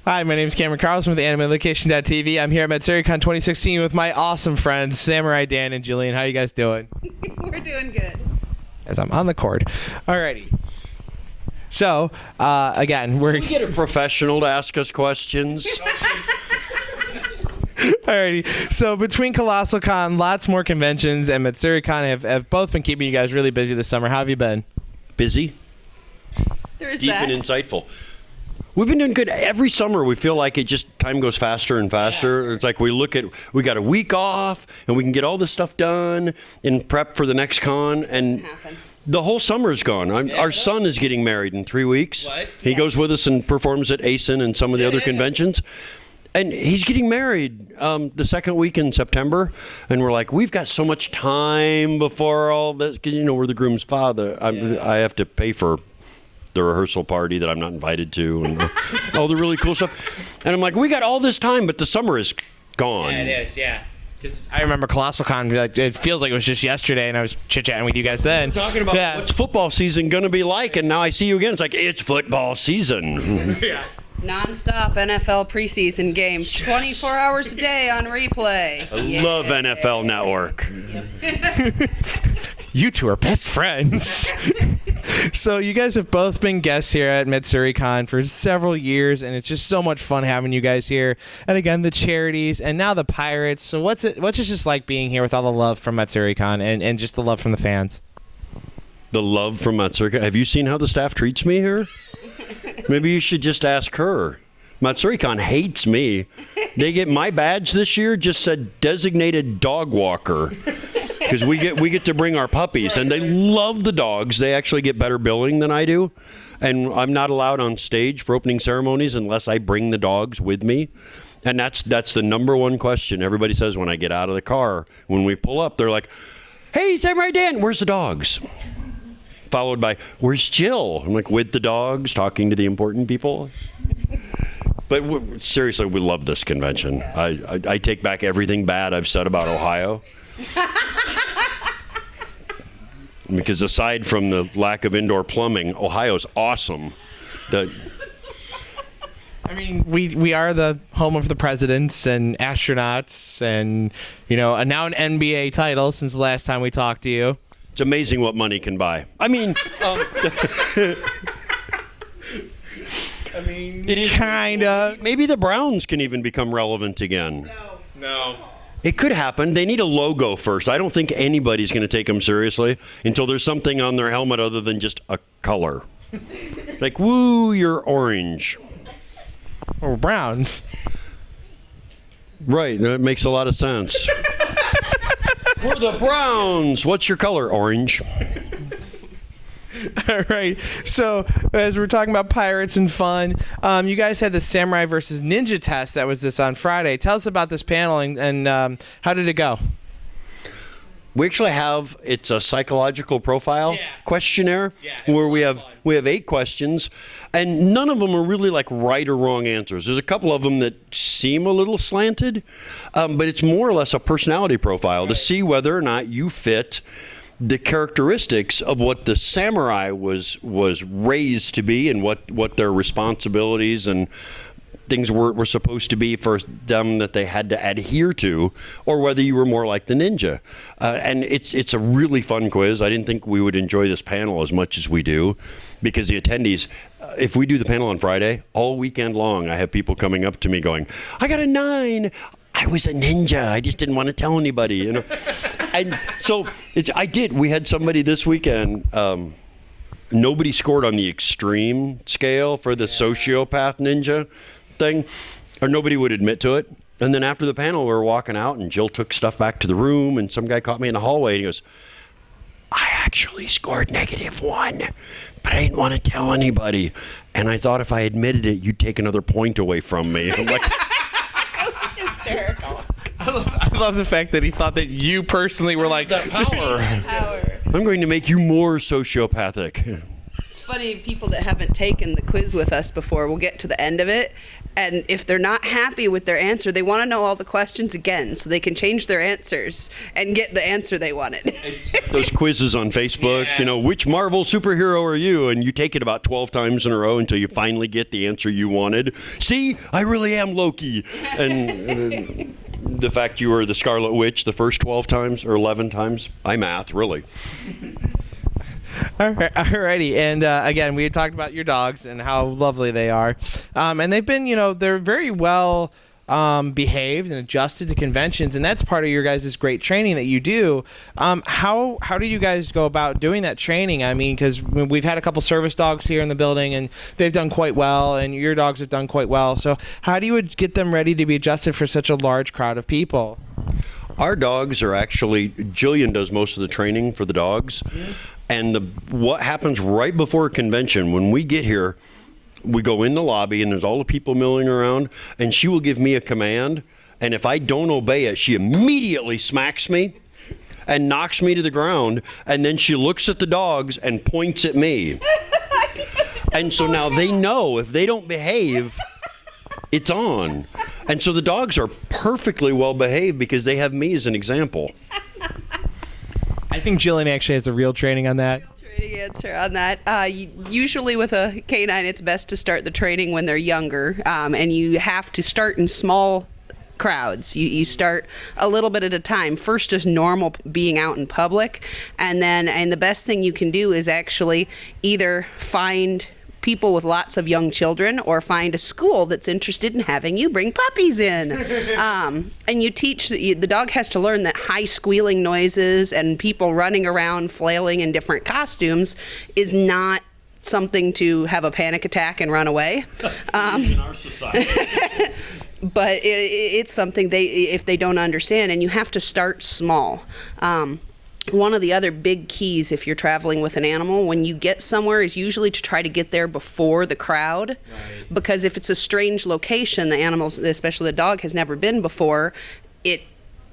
Hi, my name is Cameron Carlson with AnimeLocation.tv. I'm here at Matsuricon 2016 with my awesome friends, Samurai Dan and Jillian. How you guys doing? We're doing good. As I'm on the cord. Alrighty. So, again, we're... Can we get a professional to ask us questions? Alrighty. So, between Colossal Con, lots more conventions, and Matsuricon have both been keeping you guys really busy this summer. How have you been? Busy, There's deep that. and insightful. We've been doing good. Every summer we feel like it just time goes faster and faster. Yeah. It's like we got a week off and we can get all this stuff done and prep for the next con, and the whole summer is gone. Our son is getting married in 3 weeks. What? He goes with us and performs at ASIN and some of the other conventions. And he's getting married the second week in September, and we're like, we've got so much time before all this, because we're the groom's father. I have to pay for the rehearsal party that I'm not invited to, and all the really cool stuff. And I'm like, we got all this time, but the summer is gone. Yeah, it is, yeah. Because I remember Colossal Con, like, it feels like it was just yesterday, and I was chit-chatting with you guys then. We're talking about what's football season going to be like, and now I see you again. It's like, it's football season. Yeah. Non-stop NFL preseason games, 24 hours a day on replay. I love NFL Network. You two are best friends. So you guys have both been guests here at Matsuricon for several years, and it's just so much fun having you guys here. And again, the charities, and now the Pirates. So what's it just like being here with all the love from Matsuricon and just the love from the fans? The love from Matsuricon. Have you seen how the staff treats me here? Maybe you should just ask her. Matsuricon hates me. They get my badge this year just said designated dog walker. Because we get to bring our puppies, and they love the dogs. They actually get better billing than I do, and I'm not allowed on stage for opening ceremonies unless I bring the dogs with me. And that's the number one question everybody says when I get out of the car. When we pull up, they're like, "Hey, Samurai Dan, where's the dogs?" Followed by, "Where's Jill?" I'm like, with the dogs, talking to the important people. But seriously, we love this convention. I take back everything bad I've said about Ohio. Because aside from the lack of indoor plumbing, Ohio's awesome. I mean, we are the home of the presidents and astronauts, and now an NBA title since the last time we talked to you. It's amazing what money can buy. I mean, it is kinda. Maybe the Browns can even become relevant again. No. It could happen. They need a logo first. I don't think anybody's going to take them seriously until there's something on their helmet other than just a color. Like, woo, you're orange. Or Browns. Right, that makes a lot of sense. We're the Browns. What's your color? Orange. All right. So as we're talking about pirates and fun, you guys had the Samurai versus Ninja test that was this on Friday. Tell us about this panel and how did it go? We actually have it's a psychological profile questionnaire where we have 8 questions, and none of them are really like right or wrong answers. There's a couple of them that seem a little slanted, but it's more or less a personality profile to see whether or not you fit the characteristics of what the samurai was raised to be, and what their responsibilities and things were supposed to be for them that they had to adhere to, or whether you were more like the ninja. And it's a really fun quiz. I didn't think we would enjoy this panel as much as we do, because the attendees, if we do the panel on Friday, all weekend long, I have people coming up to me going, "I got a 9. I was a ninja. I just didn't want to tell anybody." And so I did. We had somebody this weekend. Nobody scored on the extreme scale for the sociopath ninja thing, or nobody would admit to it. And then after the panel, we were walking out, and Jill took stuff back to the room, and some guy caught me in the hallway, and he goes, "I actually scored -1, but I didn't want to tell anybody. And I thought if I admitted it, you'd take another point away from me." I'm like, It's hysterical. I love the fact that he thought that you personally were like that power. Power. I'm going to make you more sociopathic. It's funny, people that haven't taken the quiz with us before will get to the end of it, and if they're not happy with their answer, they want to know all the questions again so they can change their answers and get the answer they wanted. Those quizzes on Facebook, which Marvel superhero are you? And you take it about 12 times in a row until you finally get the answer you wanted. See, I really am Loki. And the fact you were the Scarlet Witch the first 12 times or 11 times, I math, really. Alrighty, and again, we had talked about your dogs and how lovely they are, and they've been, they're very well behaved and adjusted to conventions, and that's part of your guys' great training that you do. How do you guys go about doing that training? I mean, because we've had a couple service dogs here in the building, and they've done quite well, and your dogs have done quite well. So how do you get them ready to be adjusted for such a large crowd of people? Our dogs are actually, Jillian does most of the training for the dogs. And what happens right before a convention, when we get here, we go in the lobby and there's all the people milling around, and she will give me a command. And if I don't obey it, she immediately smacks me and knocks me to the ground. And then she looks at the dogs and points at me. And so now they know if they don't behave, it's on. And so the dogs are perfectly well behaved because they have me as an example. I think Jillian actually has the real training on that. Training answer on that. Usually with a canine, it's best to start the training when they're younger, and you have to start in small crowds. You start a little bit at a time. First, just normal being out in public, and the best thing you can do is actually either find people with lots of young children or find a school that's interested in having you bring puppies in. And you teach, the dog has to learn that high squealing noises and people running around flailing in different costumes is not something to have a panic attack and run away. In our society. But it's something if they don't understand, and you have to start small. One of the other big keys if you're traveling with an animal when you get somewhere is usually to try to get there before the crowd. Right. Because if it's a strange location, the animals, especially the dog, has never been before,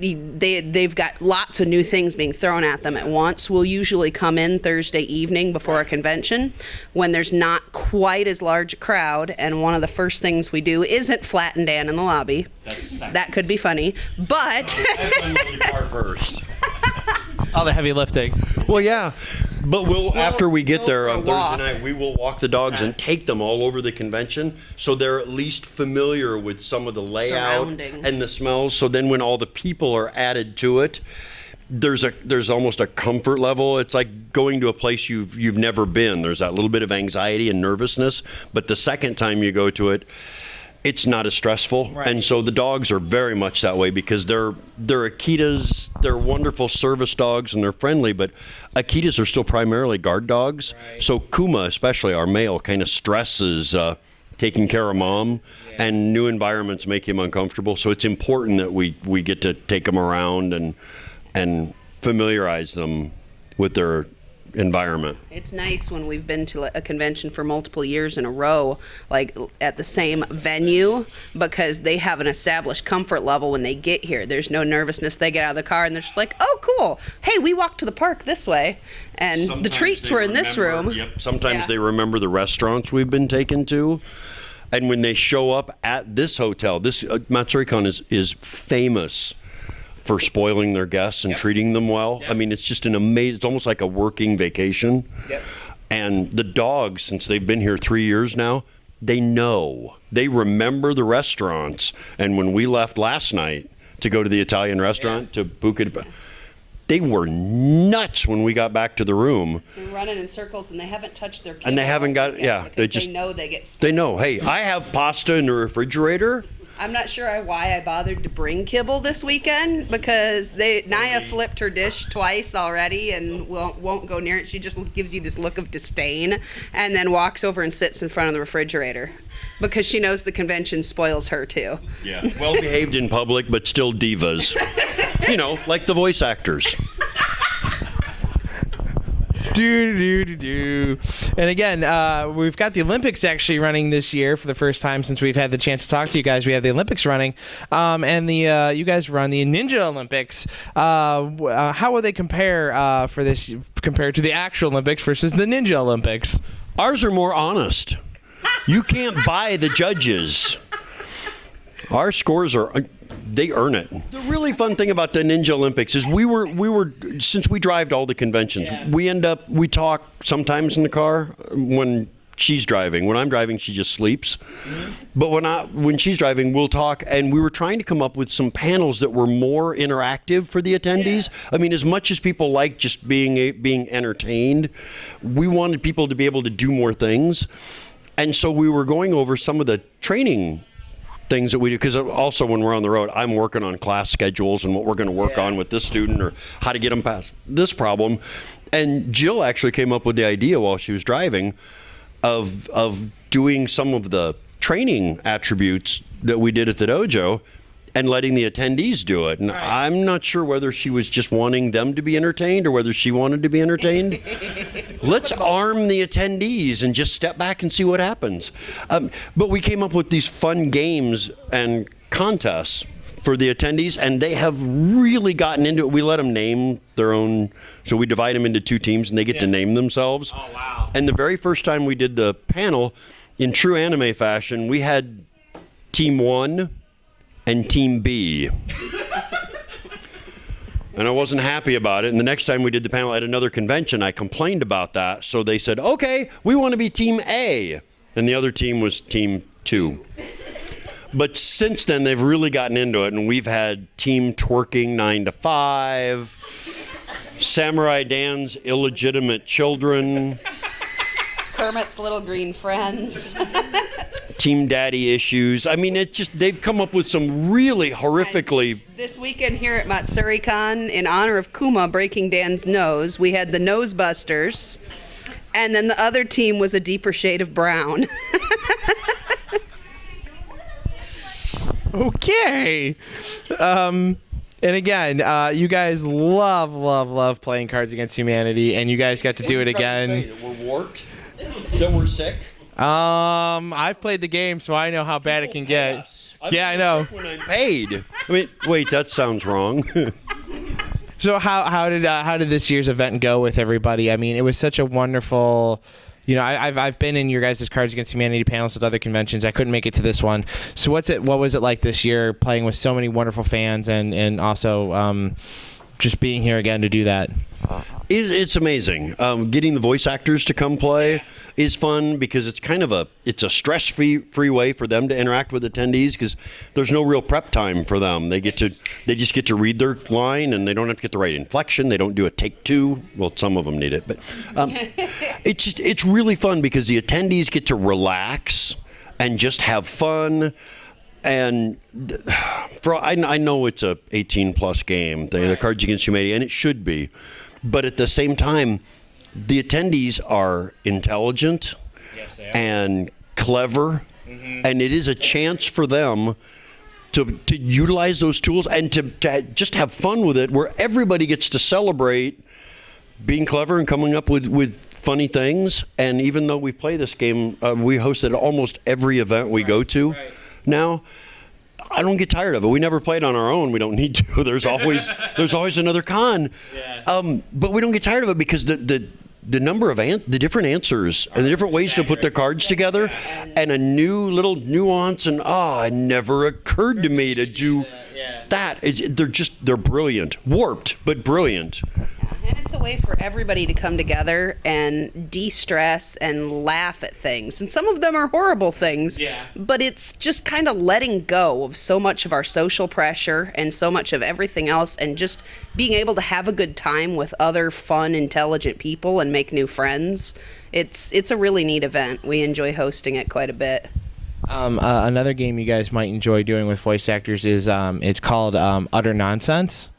they've got lots of new things being thrown at them at once. We'll usually come in Thursday evening before a convention when there's not quite as large a crowd, and one of the first things we do isn't flatten Dan in the lobby. That could be funny, but first. All the heavy lifting. Well, yeah, but after we get there on Thursday night, we will walk the dogs and take them all over the convention so they're at least familiar with some of the layout and the smells. So then when all the people are added to it, there's almost a comfort level. It's like going to a place you've never been. There's that little bit of anxiety and nervousness, but the second time you go to it, it's not as stressful. Right. And so the dogs are very much that way because they're Akitas. They're wonderful service dogs and they're friendly, but Akitas are still primarily guard dogs. Right. So Kuma, especially our male, kind of stresses taking care of mom, and new environments make him uncomfortable. So it's important that we get to take them around and familiarize them with their environment. It's nice when we've been to a convention for multiple years in a row, like at the same venue, because they have an established comfort level when they get here. There's no nervousness. They get out of the car and they're just like, oh, cool. Hey, we walked to the park this way, and sometimes the treats were in this room. Yep. Sometimes they remember the restaurants we've been taken to. And when they show up at this hotel, this Matsuricon is famous for spoiling their guests and treating them well. Yep. I mean, it's just it's almost like a working vacation. Yep. And the dogs, since they've been here 3 years now, they remember the restaurants. And when we left last night to go to the Italian restaurant to Buca, they were nuts when we got back to the room. They're running in circles and they haven't touched their kibble. And they haven't got, they know they get spoiled. They know, hey, I have pasta in the refrigerator. I'm not sure why I bothered to bring kibble this weekend, because Naya flipped her dish twice already and won't go near it. She just gives you this look of disdain and then walks over and sits in front of the refrigerator because she knows the convention spoils her too. Yeah, well behaved in public, but still divas. Like the voice actors. And again, we've got the Olympics actually running this year for the first time since we've had the chance to talk to you guys. We have the Olympics running, and you guys run the Ninja Olympics. How would they compare for this compared to the actual Olympics versus the Ninja Olympics? Ours are more honest. You can't buy the judges. Our scores they earn it. The really fun thing about the Ninja Olympics is we were since we drive to all the conventions, we talk sometimes in the car when she's driving. When I'm driving, she just sleeps. But when she's driving, we'll talk, and we were trying to come up with some panels that were more interactive for the attendees. I mean, as much as people like just being entertained, we wanted people to be able to do more things. And so we were going over some of the training things that we do, because also when we're on the road, I'm working on class schedules and what we're going to work on with this student or how to get them past this problem. And Jill actually came up with the idea while she was driving of doing some of the training attributes that we did at the dojo and letting the attendees do it. And I'm not sure whether she was just wanting them to be entertained or whether she wanted to be entertained. Let's arm the attendees and just step back and see what happens. But we came up with these fun games and contests for the attendees, and they have really gotten into it. We let them name their own, so we divide them into two teams, and they get to name themselves. Oh, wow. And the very first time we did the panel, in true anime fashion, we had Team 1 and Team B. And I wasn't happy about it. And the next time we did the panel at another convention, I complained about that. So they said, okay, we want to be Team A. And the other team was Team 2. But since then, they've really gotten into it. And we've had Team Twerking 9 to 5, Samurai Dan's illegitimate children, Kermit's little green friends. Team Daddy issues. I mean, they've come up with some really horrifically. And this weekend here at Matsuricon, in honor of Kuma breaking Dan's nose, we had the Nose Busters, and then the other team was a deeper shade of brown. Okay. And again, you guys love playing Cards Against Humanity, and you guys got to do it again. That we're warped, that we're sick. I've played the game, so I know how bad it can get. Yes. I know. When I'm paid. I mean, wait, that sounds wrong. So how did this year's event go with everybody? I mean, it was such a wonderful. You know, I've been in your guys' Cards Against Humanity panels at other conventions. I couldn't make it to this one. So what was it like this year, playing with so many wonderful fans and also just being here again to do that? It's amazing. Getting the voice actors to come play is fun because it's kind of a stress-free way for them to interact with attendees, because there's no real prep time for them. They just get to read their line, and they don't have to get the right inflection. They don't do a take two. Well, some of them need it, but it's really fun because the attendees get to relax and just have fun. And I know it's a 18-plus game, the Cards Against Humanity, and it should be. But at the same time, the attendees are intelligent and clever, and it is a chance for them to utilize those tools and to just have fun with it, where everybody gets to celebrate being clever and coming up with funny things. And even though we play this game, we host it at almost every event we go to now. I don't get tired of it. We never played on our own. We don't need to. There's always another con. But we don't get tired of it because the number of the different answers and the different ways to put the cards together, and a new little nuance, and it never occurred to me to do that. They're brilliant, warped but brilliant. And it's a way for everybody to come together and de-stress and laugh at things. And some of them are horrible things, but it's just kind of letting go of so much of our social pressure and so much of everything else, and just being able to have a good time with other fun, intelligent people and make new friends. It's a really neat event. We enjoy hosting it quite a bit. Another game you guys might enjoy doing with voice actors is it's called Utter Nonsense.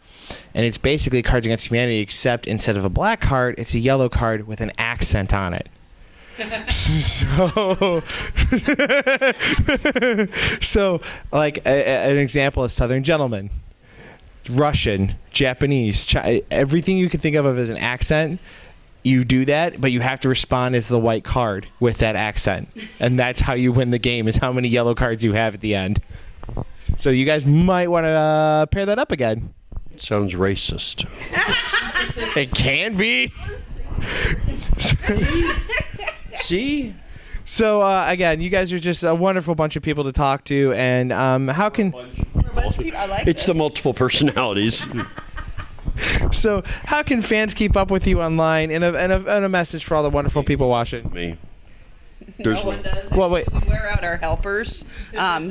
And it's basically Cards Against Humanity, except instead of a black card, it's a yellow card with an accent on it. So like an example is Southern Gentleman, Russian, Japanese, everything you can think of as an accent. You do that, but you have to respond as the white card with that accent. And that's how you win the game, is how many yellow cards you have at the end. So you guys might want to pair that up again. Sounds racist. It can be. See? So again, you guys are just a wonderful bunch of people to talk to, and how can We're a bunch of people. I like It's this. the multiple personalities. how can fans keep up with you online, and a message for all the wonderful people watching? Me. No one does. Well, wait. We wear out our helpers.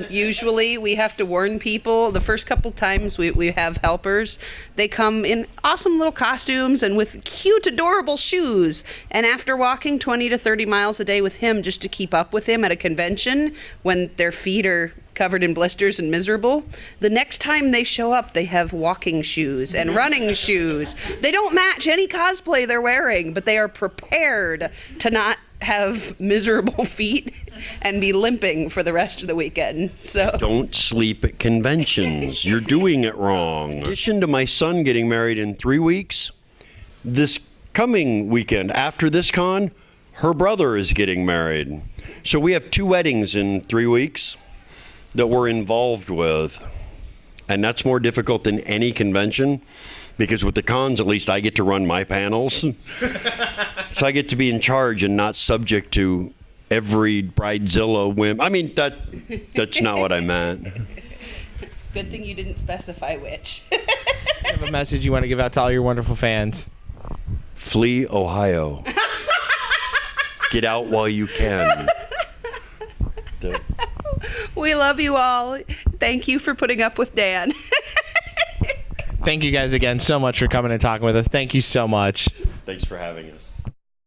Usually we have to warn people. The first couple times we have helpers, they come in awesome little costumes and with cute, adorable shoes. And after walking 20 to 30 miles a day with him just to keep up with him at a convention when their feet are covered in blisters and miserable, the next time they show up, they have walking shoes and running shoes. They don't match any cosplay they're wearing, but they are prepared to not have miserable feet and be limping for the rest of the weekend. So Don't sleep at conventions. You're doing it wrong. In addition to my son getting married in 3 weeks, this coming weekend after this con, her brother is getting married. So we have 2 weddings in 3 weeks that we're involved with. And that's more difficult than any convention, because with the cons, at least I get to run my panels. So I get to be in charge and not subject to every bridezilla whim. I mean, that's not what I meant. good thing you didn't specify which. You have a message you want to give out to all your wonderful fans? Flee Ohio. Get out while you can. We love you all. Thank you for putting up with Dan. Thank you guys again so much for coming and talking with us. Thank you so much. Thanks for having us.